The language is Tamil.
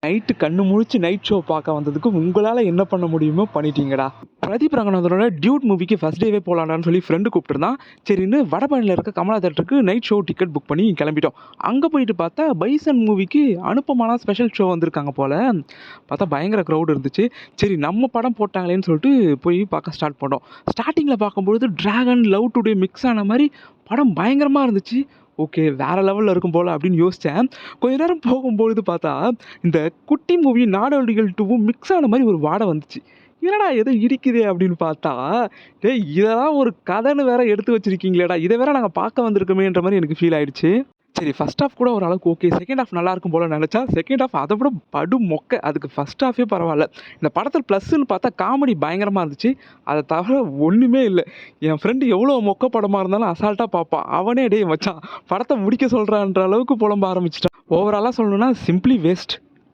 நைட்டு கண்ணு முழிச்சு நைட் ஷோ பார்க்க வந்ததுக்கு உங்களால என்ன பண்ண முடியுமோ பண்ணிட்டீங்கடா. பிரதீப் ரங்கநாதனோட டியூட் மூவிக்கு ஃபர்ஸ்ட் டேவே போலாம்டான்னு சொல்லி ஃப்ரெண்டு கூப்பிட்டுருந்தான். சரின்னு வடபழனியில் இருக்க கமலா தேட்டருக்கு நைட் ஷோ டிக்கெட் புக் பண்ணி கிளம்பிட்டோம். அங்கே போயிட்டு பார்த்தா பைசன் மூவிக்கு அனுப்பமான ஸ்பெஷல் ஷோ வந்திருக்காங்க போல. பார்த்தா பயங்கர க்ரௌட் இருந்துச்சு. சரி நம்ம படம் போட்டாங்களேன்னு சொல்லிட்டு போய் பார்க்க ஸ்டார்ட் பண்ணோம். ஸ்டார்டிங்கில் பார்க்கும்பொழுது டிராகன் லவ் டுடே மிக்ஸ் ஆன மாதிரி படம் பயங்கரமாக இருந்துச்சு. ஓகே, வேற லெவலில் இருக்கும் போல அப்படின்னு யோசித்தேன். கொஞ்ச நேரம் போகும்பொழுது பார்த்தா இந்த குட்டி மூவி நாடோடிகள் 2வும் மிக்ஸ் ஆன மாதிரி ஒரு வாடை வந்துச்சு. என்னடா ஏதோ இடிக்குதே அப்படின்னு பார்த்தா, டேய் இதெல்லாம் ஒரு கதைன்னு வேற எடுத்து வச்சிருக்கீங்களேடா, இதை வேற நாங்கள் பார்க்க வந்திருக்கோமேன்ற மாதிரி எனக்கு ஃபீல் ஆயிடுச்சு. சரி, ஃபர்ஸ்ட் ஹாஃப் கூட ஓரளவுக்கு ஓகே. செகண்ட் ஹாஃப் நல்லா இருக்கும் போல நினச்சா, செகண்ட் ஹாஃப் அதை விட படு மொக்க. அதுக்கு ஃபர்ஸ்ட் ஹாஃபே பரவாயில்ல. இந்த படத்தில் ப்ளஸ்ன்னு பார்த்தா காமெடி பயங்கரமாக இருந்துச்சு. அதை தவிர ஒன்றுமே இல்லை. என் ஃப்ரெண்டு எவ்வளோ மொக்க படமாக இருந்தாலும் அசால்ட்டாக பார்ப்பான். அவனே டேய் மச்சான் படத்தை முடிக்க சொல்கிறான்ற அளவுக்கு புலம்ப ஆரம்பிச்சிட்டான். ஓவராலாக சொல்லணும்னா சிம்பிளி வேஸ்ட்.